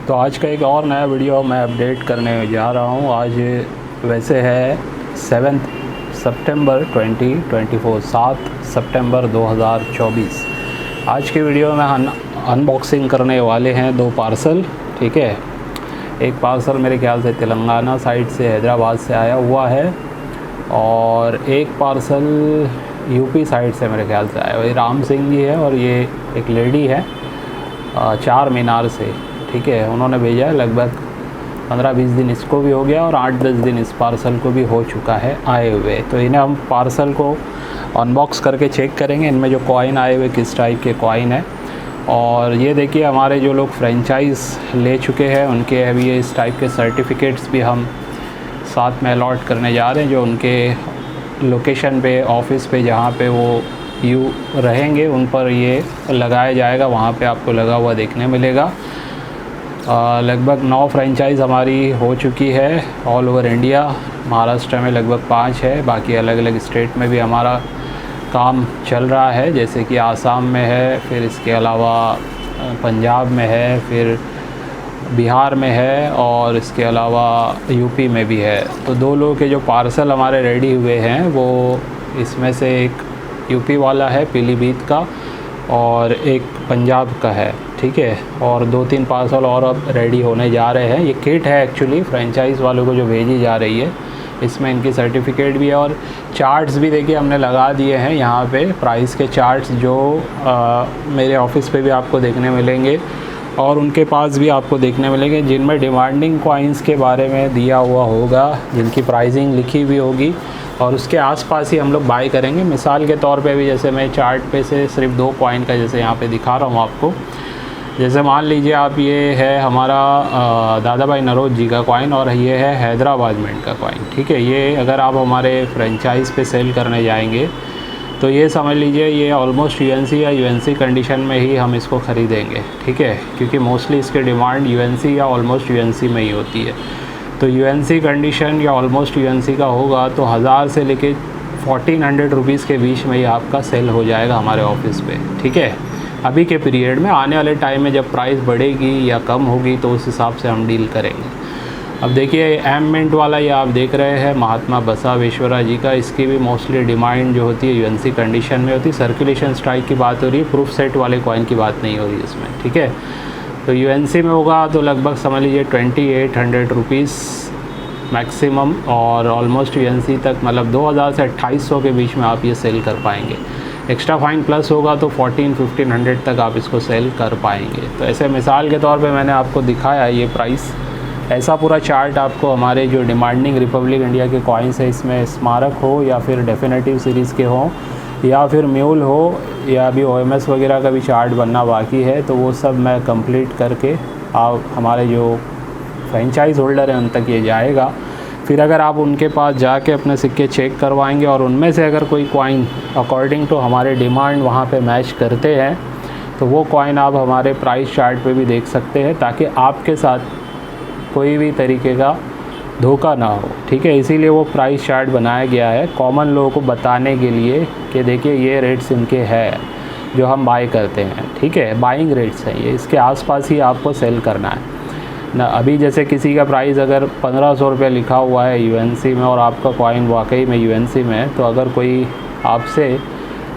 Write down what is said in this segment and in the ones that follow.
तो आज का एक और नया वीडियो मैं अपडेट करने जा रहा हूँ। आज वैसे है 7 सितंबर 2024, 7 सितंबर 2024। आज के वीडियो में हम अनबॉक्सिंग करने वाले हैं 2 पार्सल। ठीक है, एक पार्सल मेरे ख्याल से तेलंगाना साइड से, हैदराबाद से आया हुआ है, और एक पार्सल यूपी साइड से मेरे ख्याल से आया। वही राम सिंह जी है और ये एक लेडी है चार मीनार से। ठीक है, उन्होंने भेजा है। लगभग 15-20 दिन इसको भी हो गया और 8-10 दिन इस पार्सल को भी हो चुका है आए हुए। तो इन्हें हम पार्सल को अनबॉक्स करके चेक करेंगे इनमें जो कॉइन आए हुए किस टाइप के कॉइन है। और ये देखिए, हमारे जो लोग फ्रेंचाइज़ ले चुके हैं उनके अभी ये इस टाइप के सर्टिफिकेट्स भी हम साथ में अलॉट करने जा रहे हैं, जो उनके लोकेशन पे, ऑफिस पे, जहाँ पे वो रहेंगे उन पर ये लगाया जाएगा। वहाँ पे आपको लगा हुआ देखने मिलेगा। लगभग 9 फ्रेंचाइज़ हमारी हो चुकी है ऑल ओवर इंडिया। महाराष्ट्र में लगभग 5 है, बाकी अलग अलग स्टेट में भी हमारा काम चल रहा है, जैसे कि आसाम में है, फिर इसके अलावा पंजाब में है, फिर बिहार में है, और इसके अलावा यूपी में भी है। तो 2 लोगों के जो पार्सल हमारे रेडी हुए हैं वो इसमें से एक यूपी वाला है पीलीभीत का और एक पंजाब का है। ठीक है, और 2-3 पार्सल और अब रेडी होने जा रहे हैं। ये किट है एक्चुअली फ्रेंचाइज़ वालों को जो भेजी जा रही है, इसमें इनकी सर्टिफिकेट भी है और चार्ट्स भी देखिए हमने लगा दिए हैं यहाँ पे, प्राइस के चार्ट्स जो मेरे ऑफिस पे भी आपको देखने मिलेंगे और उनके पास भी आपको देखने मिलेंगे, जिनमें डिमांडिंग कॉइन्स के बारे में दिया हुआ होगा, जिनकी प्राइसिंग लिखी हुई होगी और उसके आसपास ही हम लोग बाय करेंगे। मिसाल के तौर पे भी जैसे मैं चार्ट पे से सिर्फ 2 कॉइन का जैसे यहाँ पे दिखा रहा हूँ आपको, जैसे मान लीजिए आप, ये है हमारा दादा भाई नरोद जी का कॉइन और ये है हैदराबाद मिंट का कॉइन। ठीक है, ये अगर आप हमारे फ्रेंचाइज़ पे सेल करने जाएंगे तो ये समझ लीजिए ये ऑलमोस्ट यूएनसी या यूएनसी कंडीशन में ही हम इसको ख़रीदेंगे। ठीक है, क्योंकि मोस्टली इसके डिमांड यूएनसी या ऑलमोस्ट यूएनसी में ही होती है। तो यूएनसी कंडीशन या ऑलमोस्ट यूएनसी का होगा तो 1000 से लेके 1400 रुपीज़ के बीच में ही आपका सेल हो जाएगा हमारे ऑफिस पे। ठीक है, अभी के पीरियड में, आने वाले टाइम में जब प्राइस बढ़ेगी या कम होगी तो उस हिसाब से हम डील करेंगे। अब देखिए एम मिंट वाला ये आप देख रहे हैं महात्मा बसवेश्वरा जी का, इसकी भी मोस्टली डिमांड जो होती है यूएनसी कंडीशन में होती है। सर्कुलेशन स्ट्राइक की बात हो रही है, प्रूफ सेट वाले कॉइन की बात नहीं हो रही इसमें। ठीक है, तो यूएनसी में होगा तो लगभग समझ लीजिए 2800 रुपीज़ मैक्सिमम, और ऑलमोस्ट यूएनसी तक मतलब 2000 से 2800 के बीच में आप ये सेल कर पाएंगे। एक्स्ट्रा फाइन प्लस होगा तो 1400-1500 तक आप इसको सेल कर पाएंगे। तो ऐसे मिसाल के तौर पे मैंने आपको दिखाया ये प्राइस। ऐसा पूरा चार्ट आपको हमारे जो डिमांडिंग रिपब्लिक इंडिया के कॉइन्स है, इसमें स्मारक हो या फिर डेफिनेटिव सीरीज़ के हों या फिर म्यूल हो या अभी ओएमएस वगैरह का भी चार्ट बनना बाकी है, तो वो सब मैं कंप्लीट करके आप हमारे जो फ्रेंचाइज़ होल्डर हैं उन तक ये जाएगा। फिर अगर आप उनके पास जाके अपने सिक्के चेक करवाएंगे और उनमें से अगर कोई कॉइन अकॉर्डिंग टू हमारे डिमांड वहाँ पे मैच करते हैं तो वो कॉइन आप हमारे प्राइस चार्ट पे भी देख सकते हैं, ताकि आपके साथ कोई भी तरीके का धोखा ना हो। ठीक है, इसीलिए वो प्राइस चार्ट बनाया गया है कॉमन लोगों को बताने के लिए कि देखिए ये रेट्स इनके हैं जो हम बाय करते हैं। ठीक है, बाइंग रेट्स हैं ये, इसके आसपास ही आपको सेल करना है ना। अभी जैसे किसी का प्राइस अगर 1500 रुपये लिखा हुआ है यूएनसी में और आपका कॉइन वाकई में यूएनसी में है, तो अगर कोई आपसे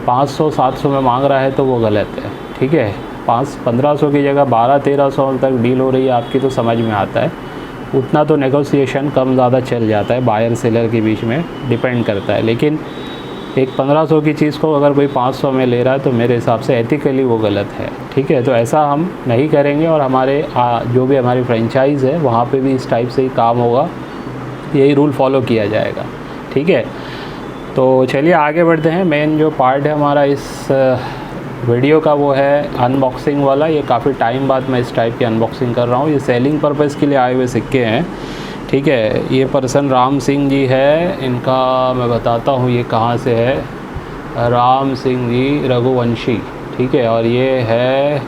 500-700 में मांग रहा है तो वो गलत है। ठीक है, 1500 की जगह 1200-1300 तक डील हो रही है आपकी, तो समझ में आता है। उतना तो नेगोशिएशन कम ज़्यादा चल जाता है, बायर सेलर के बीच में डिपेंड करता है। लेकिन एक 1500 की चीज़ को अगर कोई 500 में ले रहा है तो मेरे हिसाब से एथिकली वो गलत है। ठीक है, तो ऐसा हम नहीं करेंगे और हमारे जो भी हमारी फ्रेंचाइज़ है वहाँ पे भी इस टाइप से ही काम होगा, यही रूल फॉलो किया जाएगा। ठीक है, तो चलिए आगे बढ़ते हैं। मेन जो पार्ट है हमारा इस वीडियो का वो है अनबॉक्सिंग वाला। ये काफ़ी टाइम बाद मैं इस टाइप की अनबॉक्सिंग कर रहा हूँ। ये सेलिंग पर्पज़ के लिए आए हुए सिक्के हैं। ठीक है, ये पर्सन राम सिंह जी है, इनका मैं बताता हूँ ये कहाँ से है। राम सिंह जी रघुवंशी। ठीक है, और ये है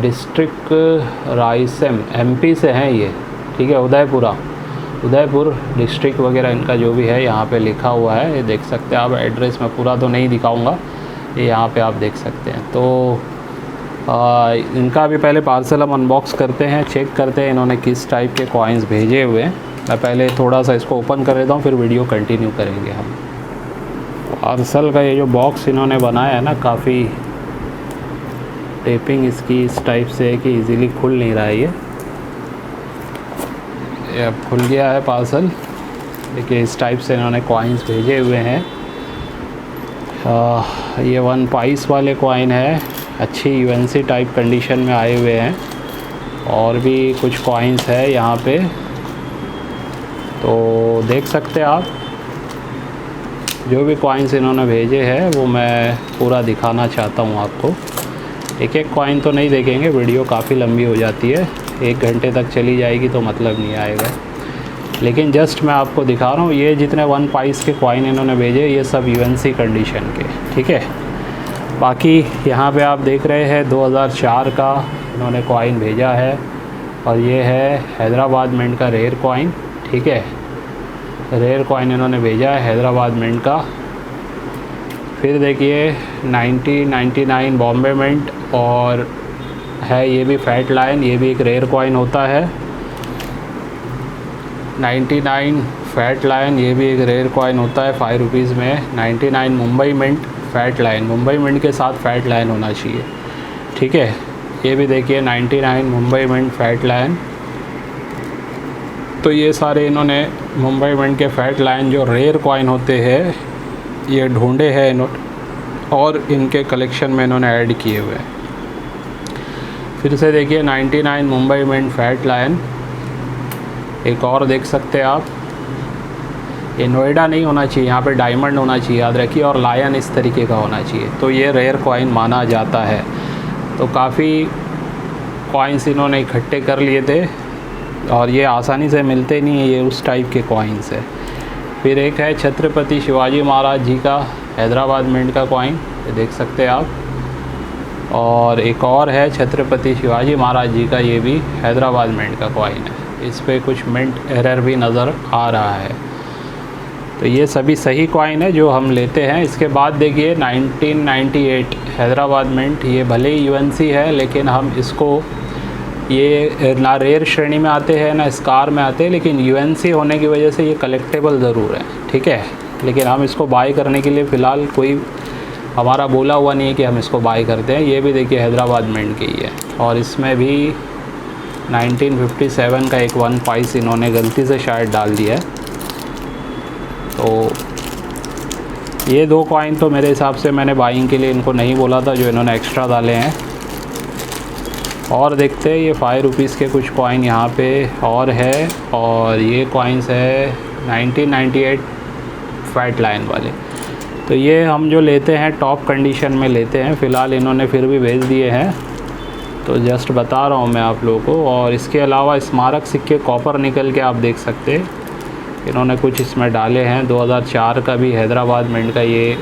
डिस्ट्रिक्ट रायसेन, एमपी से हैं ये। ठीक है, उदयपुर डिस्ट्रिक्ट वगैरह इनका जो भी है यहाँ पे लिखा हुआ है, ये देख सकते हैं आप। एड्रेस मैं पूरा तो नहीं दिखाऊंगा, ये यहाँ पे आप देख सकते हैं। तो इनका भी पहले पार्सल हम अनबॉक्स करते हैं, चेक करते हैं इन्होंने किस टाइप के कॉइन्स भेजे हुए हैं। मैं पहले थोड़ा सा इसको ओपन कर देता हूँ, फिर वीडियो कंटिन्यू करेंगे हम। पार्सल का ये जो बॉक्स इन्होंने बनाया है ना, काफ़ी टेपिंग इसकी इस टाइप से है कि इजीली खुल नहीं रहा है। ये अब खुल गया है पार्सल। देखिए इस टाइप से इन्होंने कॉइन्स भेजे हुए हैं। ये 1 पाइस वाले कॉइन है, अच्छी यूएनसी टाइप कंडीशन में आए हुए हैं। और भी कुछ कॉइन्स है यहाँ पे, तो देख सकते हैं आप। जो भी कॉइन्स इन्होंने भेजे हैं वो मैं पूरा दिखाना चाहता हूँ आपको। एक एक कॉइन तो नहीं देखेंगे, वीडियो काफ़ी लंबी हो जाती है, 1 घंटे तक चली जाएगी तो मतलब नहीं आएगा। लेकिन जस्ट मैं आपको दिखा रहा हूँ, ये जितने 1 पाइस के कॉइन इन्होंने भेजे ये सब यूएनसी कंडीशन के, ठीक है। बाकी यहाँ पे आप देख रहे हैं 2004 का इन्होंने कॉइन भेजा है, और ये है हैदराबाद मिंट का रेयर कॉइन, ठीक है। रेयर कॉइन इन्होंने भेजा है हैदराबाद मिंट का। फिर देखिए 1999 बॉम्बे मिंट, और है ये भी फैट लाइन, ये भी एक रेयर कॉइन होता है। 99 फैट लाइन, ये भी एक रेयर कॉइन होता है 5 रुपीज़ में। 99 Mumbai mint fat line, Mumbai mint के साथ फैट लाइन होना चाहिए, ठीक है। ये भी देखिए 99 मुंबई मिंट फैट लाइन। तो ये सारे इन्होंने मुंबई मिंट के फैट लाइन जो रेयर कॉइन होते हैं ये ढूंढे हैं इन्होंने, और इनके कलेक्शन में इन्होंने ऐड किए हुए हैं। फिर से देखिए 99 मुंबई मिंट फैट लाइन, एक और देख सकते हैं आप। ये नोएडा नहीं होना चाहिए, यहाँ पे डायमंड होना चाहिए, याद रखिए, और लायन इस तरीके का होना चाहिए, तो ये रेयर कॉइन माना जाता है। तो काफ़ी कॉइन्स इन्होंने इकट्ठे कर लिए थे, और ये आसानी से मिलते नहीं है, ये उस टाइप के कॉइन्स है। फिर एक है छत्रपति शिवाजी महाराज जी का हैदराबाद मिंट का कॉइन, ये देख सकते हैं आप। और एक और है छत्रपति शिवाजी महाराज जी का, ये भी हैदराबाद मिंट का कॉइन है। इस पे कुछ मिंट एरर भी नज़र आ रहा है। तो ये सभी सही कॉइन है जो हम लेते हैं। इसके बाद देखिए 1998 हैदराबाद मिंट, ये भले ही यूएनसी है लेकिन हम इसको, ये ना रेयर श्रेणी में आते हैं ना स्कार में आते हैं, लेकिन यूएनसी होने की वजह से ये कलेक्टेबल ज़रूर है, ठीक है। लेकिन हम इसको बाय करने के लिए फ़िलहाल कोई हमारा बोला हुआ नहीं है कि हम इसको बाय करते हैं। ये भी देखिए हैदराबाद मिंट की है, और इसमें भी 1957 का एक 1 पाइस इन्होंने गलती से शायद डाल दिया है। तो ये 2 कॉइन तो मेरे हिसाब से मैंने बाइंग के लिए इनको नहीं बोला था, जो इन्होंने एक्स्ट्रा डाले हैं। और देखते हैं ये 5 रुपीज़ के कुछ कॉइन यहाँ पे और है, और ये कॉइन्स है 1998 फैट लाइन वाले। तो ये हम जो लेते हैं टॉप कंडीशन में लेते हैं, फ़िलहाल इन्होंने फिर भी भेज दिए हैं, तो जस्ट बता रहा हूँ मैं आप लोगों को। और इसके अलावा स्मारक सिक्के कॉपर निकल के आप देख सकते हैं, इन्होंने कुछ इसमें डाले हैं। 2004 का भी हैदराबाद मिंट का ये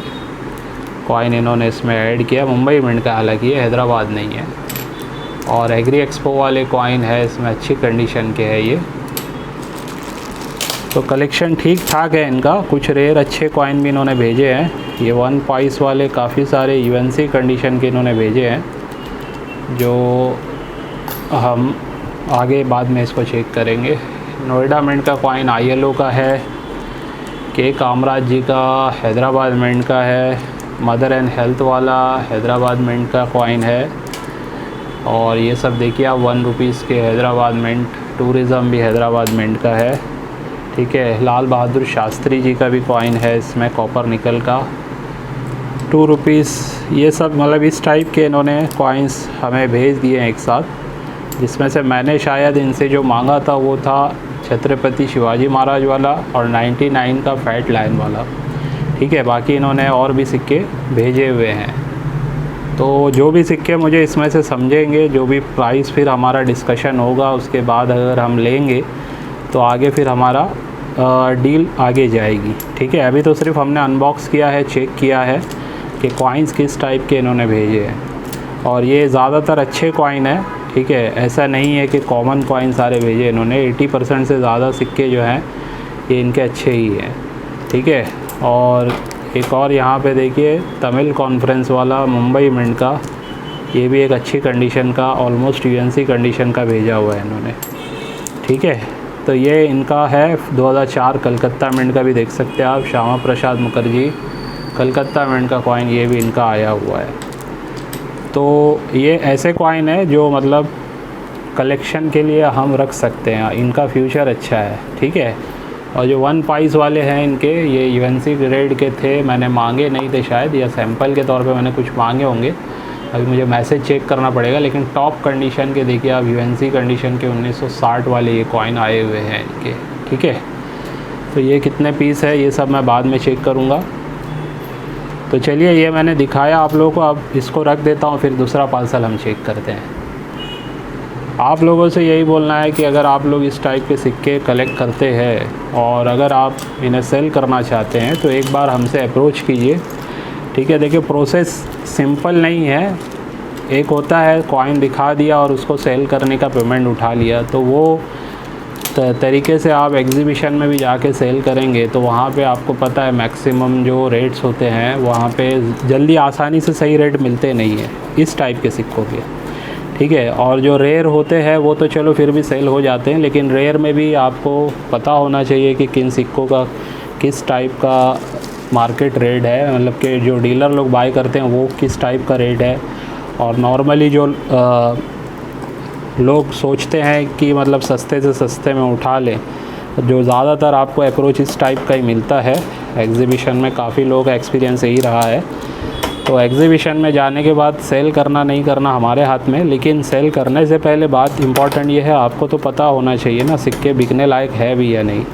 कॉइन इन्होंने इसमें ऐड किया, मुंबई मिंट का, हालांकि ये हैदराबाद नहीं है। और एग्री एक्सपो वाले कॉइन है, इसमें अच्छी कंडीशन के है ये। तो कलेक्शन ठीक ठाक है इनका। कुछ रेयर अच्छे कॉइन भी इन्होंने भेजे हैं। ये 1 पाइस वाले काफ़ी सारे यूएनसी कंडीशन के इन्होंने भेजे हैं, जो हम आगे बाद में इसको चेक करेंगे। नोएडा मिंट का कॉइन ILO का है, के कामराज जी का हैदराबाद मिंट का है, मदर एंड हेल्थ वाला हैदराबाद मिंट का कॉइन है। और ये सब देखिए आप 1 रुपीज़ के हैदराबाद मिंट, टूरिज़म भी हैदराबाद मिंट का है, ठीक है। लाल बहादुर शास्त्री जी का भी कॉइन है इसमें, कॉपर निकल का, 2 रुपीज़। ये सब मतलब इस टाइप के इन्होंने कॉइन्स हमें भेज दिए हैं एक साथ, जिसमें से मैंने शायद इनसे जो मांगा था वो था छत्रपति शिवाजी महाराज वाला और 99 का फैट लाइन वाला, ठीक है। बाकी इन्होंने और भी सिक्के भेजे हुए हैं। तो जो भी सिक्के मुझे इसमें से समझेंगे, जो भी प्राइस फिर हमारा डिस्कशन होगा, उसके बाद अगर हम लेंगे तो आगे फिर हमारा डील आगे जाएगी, ठीक है। अभी तो सिर्फ हमने अनबॉक्स किया है, चेक किया है कि कॉइन्स किस टाइप के इन्होंने भेजे हैं। और ये ज़्यादातर अच्छे कॉइन है, ठीक है। ऐसा नहीं है कि कॉमन कॉइन सारे भेजे इन्होंने। 80% से ज़्यादा सिक्के जो हैं ये इनके अच्छे ही हैं, ठीक है। और एक और यहाँ पे देखिए तमिल कॉन्फ्रेंस वाला मुंबई मिंट का ये भी एक अच्छी कंडीशन का, ऑलमोस्ट यूएनसी कंडीशन का भेजा हुआ है इन्होंने, ठीक है। तो ये इनका है 2004 कलकत्ता मिंट का भी देख सकते हैं आप, श्यामा प्रसाद मुखर्जी कलकत्ता मिंट का कॉइन, ये भी इनका आया हुआ है। तो ये ऐसे कॉइन है जो मतलब कलेक्शन के लिए हम रख सकते हैं, इनका फ्यूचर अच्छा है, ठीक है। और जो 1 पाइस वाले हैं इनके, ये यूएनसी ग्रेड के थे, मैंने मांगे नहीं थे शायद, या सैंपल के तौर पे मैंने कुछ मांगे होंगे, अभी मुझे मैसेज चेक करना पड़ेगा। लेकिन टॉप कंडीशन के देखिए आप, यूएनसी कंडीशन के 1960 वाले ये कॉइन आए हुए हैं इनके, ठीक है। तो ये कितने पीस है ये सब मैं बाद में चेक करूँगा। तो चलिए, ये मैंने दिखाया आप लोगों को, अब इसको रख देता हूँ, फिर दूसरा पार्सल हम चेक करते हैं। आप लोगों से यही बोलना है कि अगर आप लोग इस टाइप के सिक्के कलेक्ट करते हैं और अगर आप इन्हें सेल करना चाहते हैं तो एक बार हमसे अप्रोच कीजिए, ठीक है। देखिए, प्रोसेस सिंपल नहीं है। एक होता है कॉइन दिखा दिया और उसको सेल करने का पेमेंट उठा लिया, तो वो तरीके से आप एग्जीबिशन में भी जाके सेल करेंगे तो वहाँ पे आपको पता है मैक्सिमम जो रेट्स होते हैं वहाँ पे जल्दी आसानी से सही रेट मिलते नहीं है इस टाइप के सिक्कों के, ठीक है। और जो रेयर होते हैं वो तो चलो फिर भी सेल हो जाते हैं, लेकिन रेयर में भी आपको पता होना चाहिए कि किन सिक्कों का किस टाइप का मार्केट रेट है, मतलब कि जो डीलर लोग बाय करते हैं वो किस टाइप का रेट है। और नॉर्मली जो लोग सोचते हैं कि मतलब सस्ते से सस्ते में उठा लें, जो ज़्यादातर आपको अप्रोच इस टाइप का ही मिलता है। एग्ज़िबिशन में काफ़ी लोगों का एक्सपीरियंस यही रहा है। तो एग्ज़िबिशन में जाने के बाद सेल करना नहीं करना हमारे हाथ में, लेकिन सेल करने से पहले बात इम्पॉर्टेंट ये है, आपको तो पता होना चाहिए ना सिक्के बिकने लायक है भी या नहीं।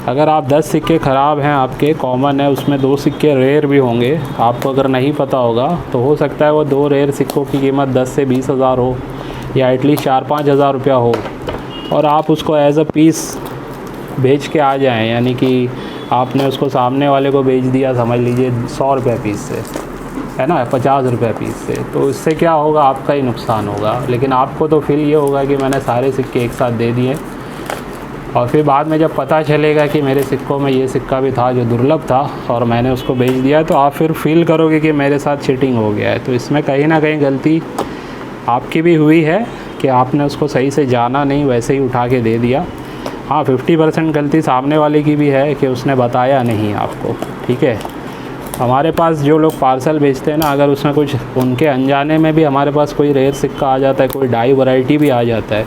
अगर आप 10 सिक्के ख़राब हैं आपके, कॉमन है, उसमें 2 सिक्के रेयर भी होंगे, आपको अगर नहीं पता होगा तो हो सकता है वो 2 रेयर सिक्कों की कीमत 10 से 20 हज़ार हो या एटलीस्ट 4-5 हज़ार रुपया हो, और आप उसको एज अ पीस बेच के आ जाएं, यानी कि आपने उसको सामने वाले को बेच दिया समझ लीजिए 100 रुपये पीस से, है ना, 50 रुपये पीस से, तो इससे क्या होगा, आपका ही नुकसान होगा। लेकिन आपको तो फील ये होगा कि मैंने सारे सिक्के एक साथ दे दिए, और फिर बाद में जब पता चलेगा कि मेरे सिक्कों में ये सिक्का भी था जो दुर्लभ था और मैंने उसको बेच दिया, तो आप फिर फील करोगे कि मेरे साथ चीटिंग हो गया है। तो इसमें कहीं ना कहीं गलती आपकी भी हुई है कि आपने उसको सही से जाना नहीं, वैसे ही उठा के दे दिया। हाँ, 50% गलती सामने वाले की भी है कि उसने बताया नहीं आपको, ठीक है। हमारे पास जो लोग पार्सल भेजते हैं ना, अगर उसमें कुछ उनके अनजाने में भी हमारे पास कोई रेयर सिक्का आ जाता है, कोई डाई वैरायटी भी आ जाता है,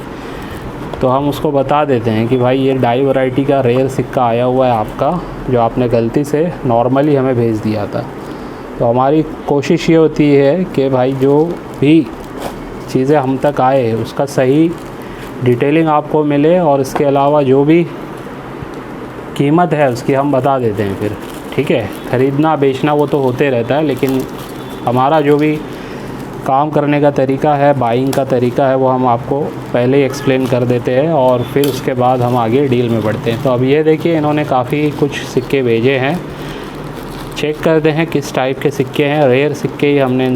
तो हम उसको बता देते हैं कि भाई ये डाई वैरायटी का रेयर सिक्का आया हुआ है आपका, जो आपने गलती से नॉर्मली हमें भेज दिया था। तो हमारी कोशिश ये होती है कि भाई जो भी चीज़ें हम तक आए उसका सही डिटेलिंग आपको मिले, और इसके अलावा जो भी कीमत है उसकी हम बता देते हैं फिर, ठीक है। ख़रीदना बेचना वो तो होते रहता है, लेकिन हमारा जो भी काम करने का तरीका है, बाइंग का तरीका है, वो हम आपको पहले ही एक्सप्लेन कर देते हैं और फिर उसके बाद हम आगे डील में बढ़ते हैं। तो अब ये देखिए, इन्होंने काफ़ी कुछ सिक्के भेजे हैं, चेक करते हैं किस टाइप के सिक्के हैं। रेयर सिक्के ही हमने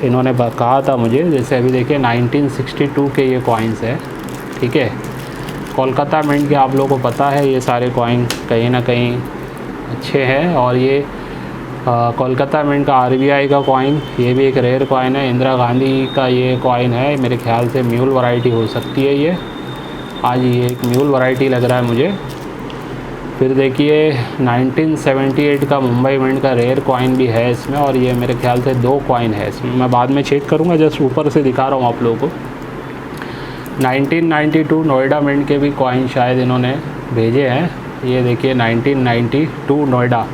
इन्होंने कहा था मुझे, जैसे अभी देखिए 1962 के ये कॉइन्स है, ठीक है। कोलकाता मिंट के आप लोगों को पता है ये सारे कॉइन कहीं ना कहीं अच्छे हैं, और ये कोलकाता मिंट का आरबीआई का कॉइन, ये भी एक रेयर कॉइन है। इंदिरा गांधी का ये कॉइन है, मेरे ख्याल से म्यूल वैरायटी हो सकती है ये। हाँ जी, ये एक म्यूल वैरायटी लग रहा है मुझे। फिर देखिए 1978 का मुंबई मिंट का रेयर कॉइन भी है इसमें, और ये मेरे ख्याल से 2 कॉइन है इसमें, मैं बाद में चेक करूँगा, जस्ट ऊपर से दिखा रहा हूँ आप लोगों को। 1992 नोएडा मिंट के भी कॉइन शायद इन्होंने भेजे हैं, ये देखिए 1992 नोएडा।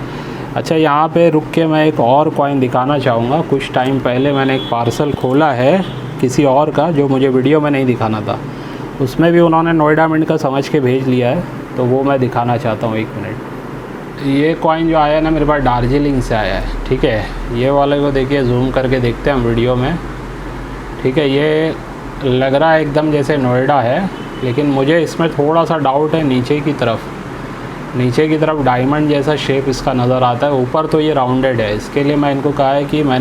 अच्छा, यहाँ पे रुक के मैं एक और कॉइन दिखाना चाहूँगा। कुछ टाइम पहले मैंने एक पार्सल खोला है किसी और का, जो मुझे वीडियो में नहीं दिखाना था, उसमें भी उन्होंने नोएडा मिंट का समझ के भेज लिया है, तो वो मैं दिखाना चाहता हूँ, 1 मिनट। ये कॉइन जो आया है ना मेरे पास, दार्जिलिंग से आया है, ठीक है। ये वाले को देखिए, जूम करके देखते हैं हम वीडियो में, ठीक है। ये लग रहा है एकदम जैसे नोएडा है, लेकिन मुझे इसमें थोड़ा सा डाउट है। नीचे की तरफ डायमंड जैसा शेप इसका नज़र आता है, ऊपर तो ये राउंडेड है। इसके लिए मैंने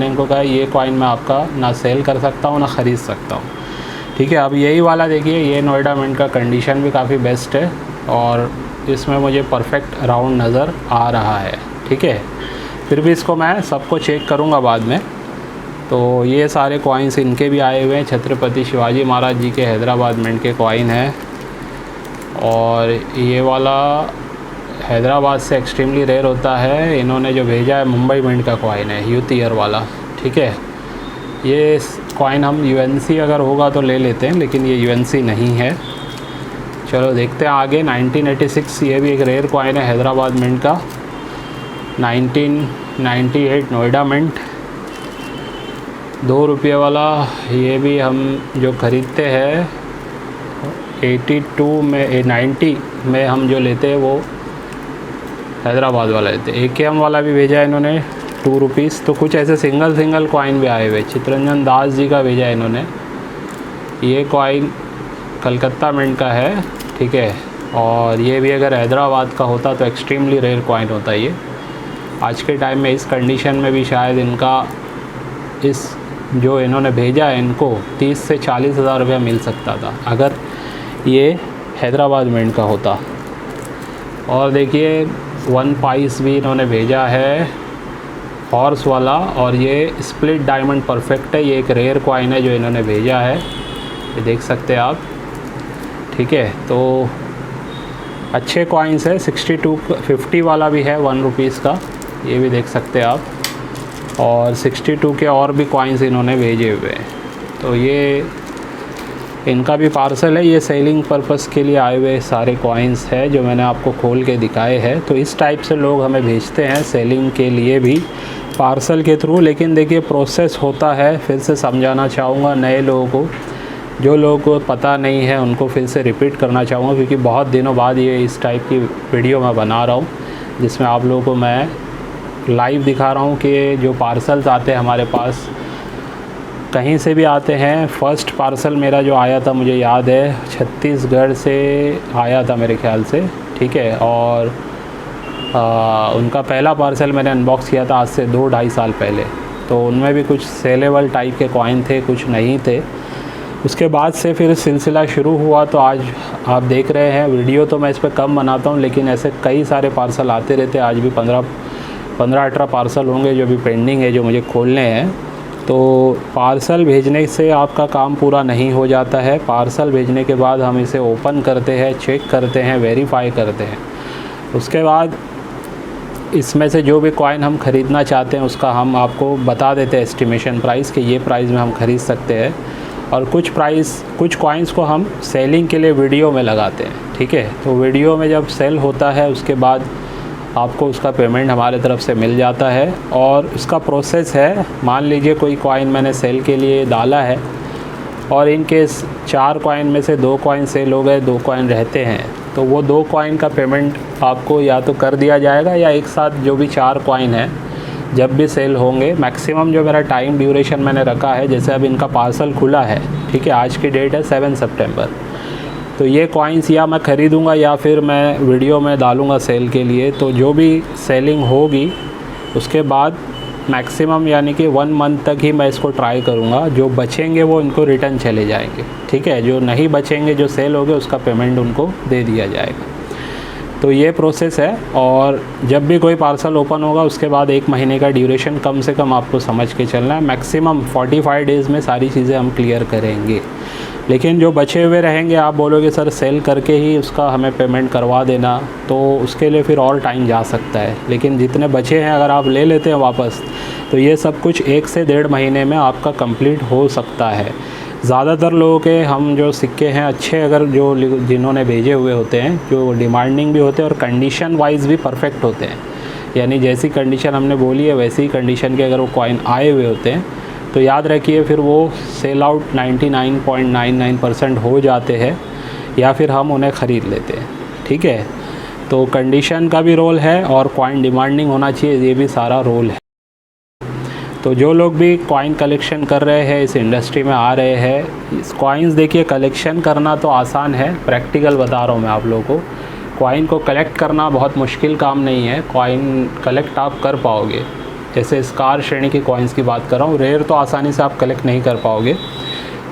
इनको कहा है ये कॉइन मैं आपका ना सेल कर सकता हूँ ना ख़रीद सकता हूँ, ठीक है। अब यही वाला देखिए, ये नोएडा मिंट का कंडीशन भी काफ़ी बेस्ट है, और इसमें मुझे परफेक्ट राउंड नज़र आ रहा है, ठीक है। फिर भी इसको मैं सबको चेक करूँगा बाद में। तो ये सारे कॉइन्स इनके भी आए हुए हैं। छत्रपति शिवाजी महाराज जी के हैदराबाद मिंट के कॉइन हैं, और ये वाला हैदराबाद से एक्सट्रीमली रेयर होता है। इन्होंने जो भेजा है मुंबई मिंट का कॉइन है, यूथ ईयर वाला, ठीक है। ये कॉइन हम यूएनसी अगर होगा तो ले लेते हैं, लेकिन ये यूएनसी नहीं है। चलो देखते हैं आगे। 1986 ये भी एक रेयर कॉइन है हैदराबाद मिंट का। 1998 नोएडा मिंट, 2 रुपये वाला, ये भी हम जो ख़रीदते हैं 82 में 90 में हम जो लेते हैं वो हैदराबाद वाला लेते हैं। AKM वाला भी भेजा है इन्होंने 2 रुपीज़। तो कुछ ऐसे सिंगल कॉइन भी आए हुए। चित्तरंजन दास जी का भेजा है इन्होंने। ये कॉइन कलकत्ता मिंट का है, ठीक है। और ये भी अगर हैदराबाद का होता तो एक्सट्रीमली रेयर कॉइन होता ये। आज के टाइम में इस कंडीशन में भी शायद इनका, इस जो इन्होंने भेजा है इनको 30 से 40 हज़ार रुपया मिल सकता था अगर ये हैदराबाद मिंट का होता। और देखिए 1 पाइस भी इन्होंने भेजा है हॉर्स वाला, और ये स्प्लिट डायमंड परफेक्ट है। ये एक रेयर कॉइन है जो इन्होंने भेजा है, ये देख सकते हैं आप, ठीक है। तो अच्छे कॉइन्स है। 50 वाला भी है 1 रुपीज़ का, ये भी देख सकते हैं आप। और 62 के और भी कॉइन्स इन्होंने भेजे हुए हैं। तो ये इनका भी पार्सल है। ये सेलिंग पर्पस के लिए आए हुए सारे कॉइन्स है जो मैंने आपको खोल के दिखाए हैं। तो इस टाइप से लोग हमें भेजते हैं सेलिंग के लिए भी पार्सल के थ्रू। लेकिन देखिए प्रोसेस होता है, फिर से समझाना चाहूँगा नए लोगों को, जो लोगों को पता नहीं है उनको फिर से रिपीट करना चाहूँगा, क्योंकि बहुत दिनों बाद ये इस टाइप की वीडियो मैं बना रहा हूँ जिसमें आप लोगों को मैं लाइव दिखा रहा हूँ कि जो पार्सल्स आते हैं हमारे पास कहीं से भी आते हैं। फ़र्स्ट पार्सल मेरा जो आया था मुझे याद है छत्तीसगढ़ से आया था मेरे ख्याल से, ठीक है। और उनका पहला पार्सल मैंने अनबॉक्स किया था आज से 2-2.5 साल पहले। तो उनमें भी कुछ सेलेबल टाइप के कॉइन थे, कुछ नहीं थे। उसके बाद से फिर सिलसिला शुरू हुआ। तो आज आप देख रहे हैं वीडियो तो मैं इस पर कम बनाता हूँ, लेकिन ऐसे कई सारे पार्सल आते रहते हैं। आज भी 15-18 पार्सल होंगे जो भी पेंडिंग है, जो मुझे खोलने हैं। तो पार्सल भेजने से आपका काम पूरा नहीं हो जाता है। पार्सल भेजने के बाद हम इसे ओपन करते हैं, चेक करते हैं, वेरीफाई करते हैं। उसके बाद इसमें से जो भी कॉइन हम ख़रीदना चाहते हैं उसका हम आपको बता देते हैं एस्टिमेशन प्राइस कि ये प्राइस में हम ख़रीद सकते हैं। और कुछ कॉइन्स को हम सेलिंग के लिए वीडियो में लगाते हैं, ठीक है। तो वीडियो में जब सेल होता है उसके बाद आपको उसका पेमेंट हमारे तरफ से मिल जाता है। और उसका प्रोसेस है, मान लीजिए कोई कॉइन मैंने सेल के लिए डाला है और इन केस 4 कॉइन में से 2 कॉइन सेल हो गए, 2 कॉइन रहते हैं, तो वो 2 कॉइन का पेमेंट आपको या तो कर दिया जाएगा या एक साथ जो भी 4 कॉइन है जब भी सेल होंगे। मैक्सिमम जो मेरा टाइम ड्यूरेशन मैंने रखा है, जैसे अब इनका पार्सल खुला है, ठीक है, आज की डेट है 7 सितंबर। तो ये कॉइन्स या मैं ख़रीदूँगा या फिर मैं वीडियो में डालूँगा सेल के लिए। तो जो भी सेलिंग होगी उसके बाद मैक्सिमम यानी कि 1 मंथ तक ही मैं इसको ट्राई करूँगा। जो बचेंगे वो इनको रिटर्न चले जाएंगे, ठीक है। जो नहीं बचेंगे, जो सेल हो गए, उसका पेमेंट उनको दे दिया जाएगा। तो ये प्रोसेस है। और जब भी कोई पार्सल ओपन होगा उसके बाद 1 महीने का ड्यूरेशन कम से कम आपको समझ के चलना है। मैक्सिमम 45 डेज़ में सारी चीज़ें हम क्लियर करेंगे। लेकिन जो बचे हुए रहेंगे, आप बोलोगे सर सेल करके ही उसका हमें पेमेंट करवा देना, तो उसके लिए फिर और टाइम जा सकता है। लेकिन जितने बचे हैं अगर आप ले लेते हैं वापस, तो ये सब कुछ 1 से 1.5 महीने में आपका कंप्लीट हो सकता है। ज़्यादातर लोगों के हम जो सिक्के हैं अच्छे, अगर जो जिन्होंने भेजे हुए होते हैं, जो डिमांडिंग भी होते हैं और कंडीशन वाइज भी परफेक्ट होते हैं, यानी जैसी कंडीशन हमने बोली है वैसी कंडीशन के अगर वो कॉइन आए हुए होते हैं, तो याद रखिए फिर वो सेल आउट 99.99% हो जाते हैं या फिर हम उन्हें ख़रीद लेते हैं, ठीक है। तो कंडीशन का भी रोल है और कॉइन डिमांडिंग होना चाहिए, ये भी सारा रोल है। तो जो लोग भी कॉइन कलेक्शन कर रहे हैं, इस इंडस्ट्री में आ रहे हैं, इस कॉइन्स देखिए कलेक्शन करना तो आसान है, प्रैक्टिकल बता रहा हूँ मैं आप लोगों को। कॉइन को कलेक्ट करना बहुत मुश्किल काम नहीं है, कॉइन कलेक्ट आप कर पाओगे। जैसे स्कार श्रेणी की कॉइन्स की बात कर रहा हूँ, रेयर तो आसानी से आप कलेक्ट नहीं कर पाओगे।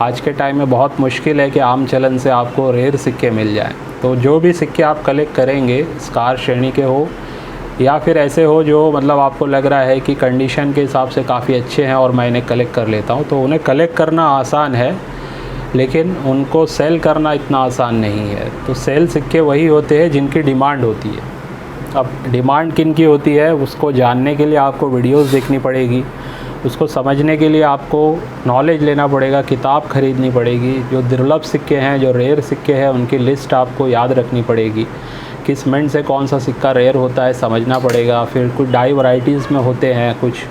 आज के टाइम में बहुत मुश्किल है कि आम चलन से आपको रेयर सिक्के मिल जाएं। तो जो भी सिक्के आप कलेक्ट करेंगे, स्कार श्रेणी के हो या फिर ऐसे हो जो मतलब आपको लग रहा है कि कंडीशन के हिसाब से काफ़ी अच्छे हैं और मैं इन्हें कलेक्ट कर लेता हूँ, तो उन्हें कलेक्ट करना आसान है लेकिन उनको सेल करना इतना आसान नहीं है। तो सेल सिक्के वही होते हैं जिनकी डिमांड होती है। अब डिमांड किन की होती है उसको जानने के लिए आपको वीडियोस देखनी पड़ेगी, उसको समझने के लिए आपको नॉलेज लेना पड़ेगा, किताब ख़रीदनी पड़ेगी। जो दुर्लभ सिक्के हैं, जो रेयर सिक्के हैं, उनकी लिस्ट आपको याद रखनी पड़ेगी। किस मिनट से कौन सा सिक्का रेयर होता है समझना पड़ेगा। फिर कुछ डाई वैराइटीज़ में होते हैं, कुछ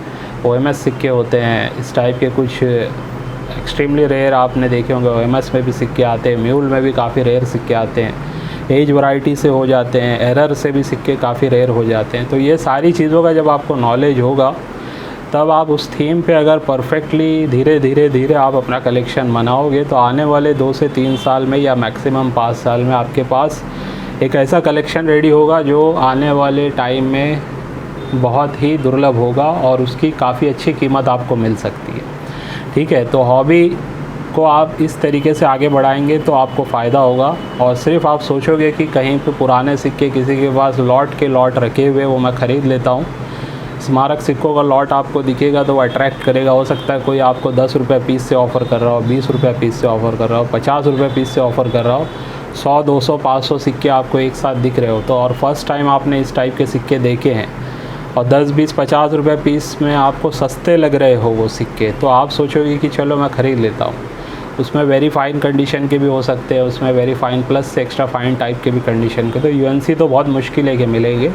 OMS सिक्के होते हैं इस टाइप के, कुछ एक्सट्रीमली रेयर आपने देखे होंगे OMS में भी सिक्के आते हैं, म्यूल में भी काफ़ी रेयर सिक्के आते हैं, एज वैरायटी से हो जाते हैं, एरर से भी सिक्के काफ़ी रेयर हो जाते हैं। तो ये सारी चीज़ों का जब आपको नॉलेज होगा तब आप उस थीम पे अगर परफेक्टली धीरे धीरे आप अपना कलेक्शन बनाओगे तो आने वाले 2 से 3 साल में या मैक्सिमम 5 साल में आपके पास एक ऐसा कलेक्शन रेडी होगा जो आने वाले टाइम में बहुत ही दुर्लभ होगा और उसकी काफ़ी अच्छी कीमत आपको मिल सकती है। ठीक है, तो हॉबी को आप इस तरीके से आगे बढ़ाएंगे तो आपको फ़ायदा होगा। और सिर्फ आप सोचोगे कि कहीं पे पुराने सिक्के किसी के पास लॉट के लॉट रखे हुए वो मैं ख़रीद लेता हूँ, स्मारक सिक्कों का लॉट आपको दिखेगा तो वो अट्रैक्ट करेगा। हो सकता है कोई आपको 10 रुपये पीस से ऑफ़र कर रहा हो, 20 रुपये पीस से ऑफ़र कर रहा हो, 50 रुपये पीस से ऑफ़र कर रहा हो, 100, 200, 500 सिक्के आपको एक साथ दिख रहे हो तो, और फर्स्ट टाइम आपने इस टाइप के सिक्के देखे हैं और 10, 20, 50 रुपये पीस में आपको सस्ते लग रहे हो वो सिक्के, तो आप सोचोगे कि चलो मैं ख़रीद लेता हूँ। उसमें वेरी फाइन कंडीशन के भी हो सकते हैं, उसमें वेरी फाइन प्लस से एक्स्ट्रा फाइन टाइप के भी कंडीशन के, तो UNC तो बहुत मुश्किल है कि मिलेंगे।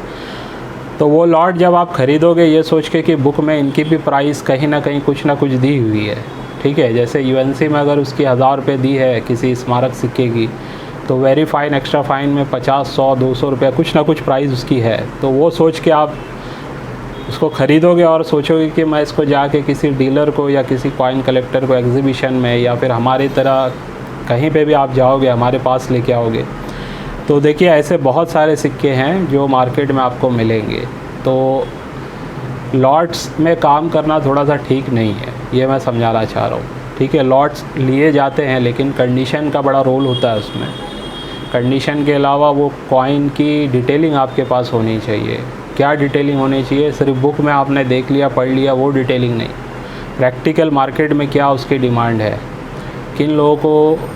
तो वो लॉट जब आप ख़रीदोगे ये सोच के कि बुक में इनकी भी प्राइस कहीं ना कहीं कुछ ना कुछ दी हुई है। ठीक है, जैसे UNC में अगर उसकी 1000 रुपये दी है किसी स्मारक सिक्के की, तो वेरी फाइन एक्स्ट्रा फाइन में 50, 100, 200 रुपये कुछ ना कुछ प्राइस उसकी है। तो वो सोच के आप उसको ख़रीदोगे और सोचोगे कि मैं इसको जाके किसी डीलर को या किसी कॉइन कलेक्टर को एग्जीबिशन में या फिर हमारी तरह कहीं पे भी आप जाओगे हमारे पास लेके आओगे। तो देखिए ऐसे बहुत सारे सिक्के हैं जो मार्केट में आपको मिलेंगे। तो लॉट्स में काम करना थोड़ा सा ठीक नहीं है, ये मैं समझाना चाह रहा हूँ। ठीक है, लॉट्स लिए जाते हैं लेकिन कंडीशन का बड़ा रोल होता है उसमें। कंडीशन के अलावा वो कॉइन की डिटेलिंग आपके पास होनी चाहिए। क्या डिटेलिंग होनी चाहिए? सिर्फ बुक में आपने देख लिया, पढ़ लिया, वो डिटेलिंग नहीं। प्रैक्टिकल मार्केट में क्या उसकी डिमांड है, किन लोगों को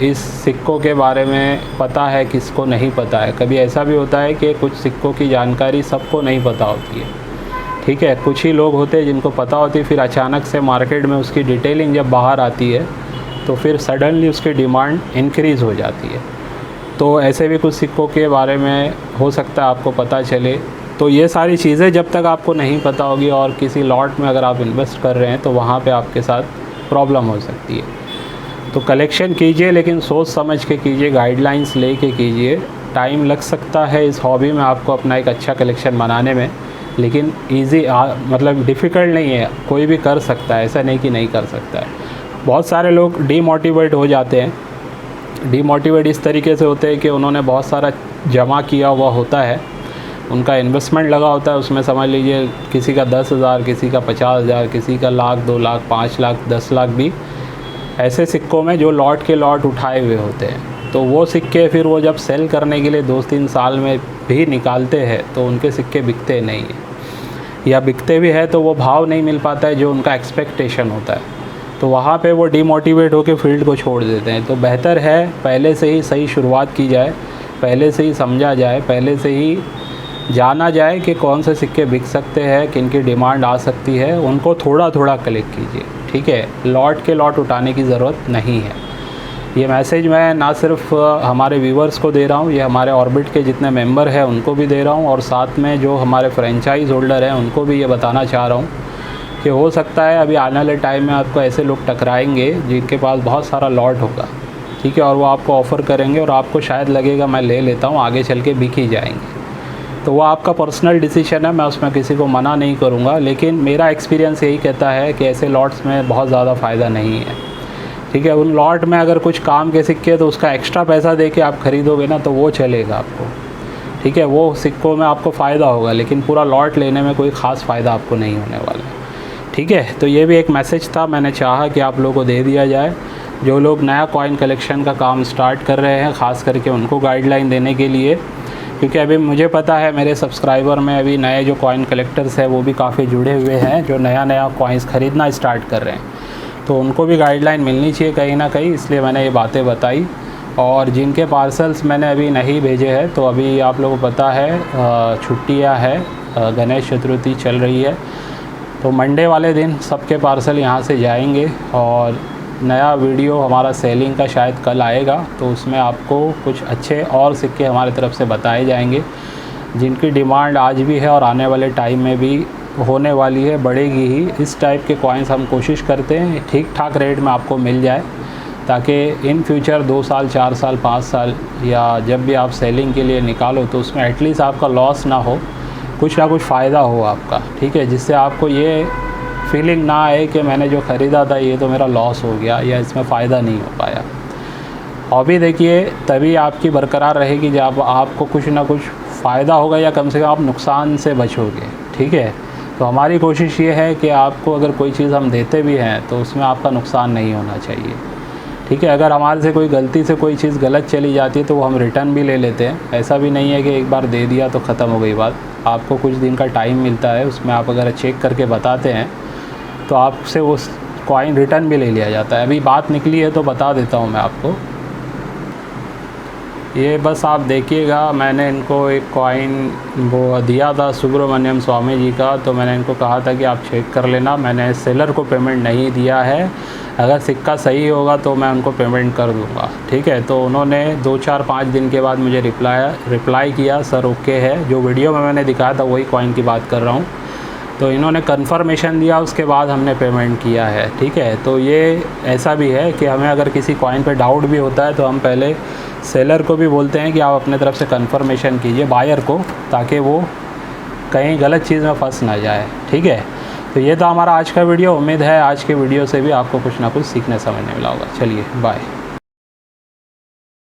इस सिक्कों के बारे में पता है, किसको नहीं पता है। कभी ऐसा भी होता है कि कुछ सिक्कों की जानकारी सबको नहीं पता होती है। ठीक है, कुछ ही लोग होते हैं जिनको पता होती है, फिर अचानक से मार्केट में उसकी डिटेलिंग जब बाहर आती है तो फिर सडनली उसकी डिमांड इंक्रीज़ हो जाती है। तो ऐसे भी कुछ सिक्कों के बारे में हो सकता है आपको पता चले। तो ये सारी चीज़ें जब तक आपको नहीं पता होगी और किसी लॉट में अगर आप इन्वेस्ट कर रहे हैं तो वहाँ पे आपके साथ प्रॉब्लम हो सकती है। तो कलेक्शन कीजिए लेकिन सोच समझ के कीजिए, गाइडलाइंस लेके कीजिए। टाइम लग सकता है इस हॉबी में आपको अपना एक अच्छा कलेक्शन बनाने में, लेकिन ईज़ी मतलब डिफ़िकल्ट नहीं है, कोई भी कर सकता है, ऐसा नहीं कि नहीं कर सकता है। बहुत सारे लोग डीमोटिवेट हो जाते हैं। डीमोटिवेट इस तरीके से होते हैं कि उन्होंने बहुत सारा जमा किया हुआ होता है, उनका इन्वेस्टमेंट लगा होता है उसमें, समझ लीजिए किसी का 10,000, किसी का 50,000, किसी का लाख, 2 लाख, 5 लाख, 10 लाख भी ऐसे सिक्कों में जो लॉट के लॉट उठाए हुए होते हैं। तो वो सिक्के फिर वो जब सेल करने के लिए 2-3 साल में भी निकालते हैं तो उनके सिक्के बिकते नहीं हैं, या बिकते भी है तो वो भाव नहीं मिल पाता है जो उनका एक्सपेक्टेशन होता है। तो वहाँ पे वो डीमोटिवेट होकर फील्ड को छोड़ देते हैं। तो बेहतर है पहले से ही सही शुरुआत की जाए, पहले से ही समझा जाए, पहले से ही जाना जाए कि कौन से सिक्के बिक सकते हैं, किन की डिमांड आ सकती है, उनको थोड़ा थोड़ा कलेक्ट कीजिए। ठीक है, लॉट के लॉट उठाने की ज़रूरत नहीं है। ये मैसेज मैं ना सिर्फ हमारे व्यूवर्स को दे रहा हूँ, ये हमारे ऑर्बिट के जितने मेंबर हैं उनको भी दे रहा हूँ, और साथ में जो हमारे फ्रेंचाइज होल्डर हैं उनको भी ये बताना चाह रहा हूँ कि हो सकता है अभी आने वाले टाइम में आपको ऐसे लोग टकराएंगे जिनके पास बहुत सारा लॉट होगा। ठीक है, और वो आपको ऑफ़र करेंगे और आपको शायद लगेगा मैं ले लेता हूँ, आगे चल के बिक ही जाएंगे। तो वो आपका पर्सनल डिसीजन है, मैं उसमें किसी को मना नहीं करूँगा, लेकिन मेरा एक्सपीरियंस यही कहता है कि ऐसे लॉट्स में बहुत ज़्यादा फ़ायदा नहीं है। ठीक है, उन लॉट में अगर कुछ काम के सिक्के तो उसका एक्स्ट्रा पैसा दे के आप ख़रीदोगे ना तो वो चलेगा आपको। ठीक है, वो सिक्कों में आपको फ़ायदा होगा, लेकिन पूरा लॉट लेने में कोई ख़ास फ़ायदा आपको नहीं होने वाला। ठीक है, तो ये भी एक मैसेज था, मैंने चाहा कि आप लोगों को दे दिया जाए। जो लोग नया कॉइन कलेक्शन का काम स्टार्ट कर रहे हैं ख़ास करके उनको गाइडलाइन देने के लिए, क्योंकि अभी मुझे पता है मेरे सब्सक्राइबर में अभी नए जो कॉइन कलेक्टर्स हैं वो भी काफ़ी जुड़े हुए हैं, जो नया कॉइन्स ख़रीदना स्टार्ट कर रहे हैं, तो उनको भी गाइडलाइन मिलनी चाहिए कहीं ना कहीं, इसलिए मैंने ये बातें बताई। और जिनके पार्सल्स मैंने अभी नहीं भेजे हैं, तो अभी आप लोगों को पता है छुट्टियाँ है, गणेश चतुर्थी चल रही है, तो मंडे वाले दिन सबके पार्सल यहाँ से जाएंगे। और नया वीडियो हमारा सेलिंग का शायद कल आएगा, तो उसमें आपको कुछ अच्छे और सिक्के हमारी तरफ से बताए जाएंगे, जिनकी डिमांड आज भी है और आने वाले टाइम में भी होने वाली है, बढ़ेगी ही। इस टाइप के कॉइन्स हम कोशिश करते हैं ठीक ठाक रेट में आपको मिल जाए, ताकि इन फ्यूचर 2 साल 4 साल 5 साल या जब भी आप सेलिंग के लिए निकालो तो उसमें एटलीस्ट आपका लॉस ना हो, कुछ ना कुछ फ़ायदा हो आपका, ठीक है, जिससे आपको ये फीलिंग ना आए कि मैंने जो ख़रीदा था ये तो मेरा लॉस हो गया या इसमें फ़ायदा नहीं हो पाया। हॉबी देखिए तभी आपकी बरकरार रहेगी जब आपको कुछ ना कुछ फ़ायदा होगा, या कम से कम आप नुकसान से बचोगे, ठीक है। तो हमारी कोशिश ये है कि आपको अगर कोई चीज़ हम देते भी हैं तो उसमें आपका नुकसान नहीं होना चाहिए, ठीक है। अगर हमारे से कोई गलती से कोई चीज़ गलत चली जाती है तो वो हम रिटर्न भी ले लेते हैं, ऐसा भी नहीं है कि एक बार दे दिया तो ख़त्म हो गई बात। आपको कुछ दिन का टाइम मिलता है, उसमें आप अगर चेक करके बताते हैं तो आपसे वो कॉइन रिटर्न भी ले लिया जाता है। अभी बात निकली है तो बता देता हूँ मैं आपको, ये बस आप देखिएगा, मैंने इनको एक कॉइन वो दिया था सुब्रमण्यम स्वामी जी का, तो मैंने इनको कहा था कि आप चेक कर लेना, मैंने सेलर को पेमेंट नहीं दिया है, अगर सिक्का सही होगा तो मैं उनको पेमेंट कर दूंगा, ठीक है। तो उन्होंने 2 4 5 दिन के बाद मुझे रिप्लाई किया, सर ओके है, जो वीडियो में मैंने दिखाया था वही कॉइन की बात कर रहा हूँ। तो इन्होंने कंफर्मेशन दिया, उसके बाद हमने पेमेंट किया है, ठीक है। तो ये ऐसा भी है कि हमें अगर किसी कॉइन पे डाउट भी होता है तो हम पहले सेलर को भी बोलते हैं कि आप अपने तरफ से कंफर्मेशन कीजिए बायर को, ताकि वो कहीं गलत चीज़ में फंस ना जाए, ठीक है। तो ये था हमारा आज का वीडियो, उम्मीद है आज के वीडियो से भी आपको कुछ ना कुछ सीखने समझने मिला होगा। चलिए बाय।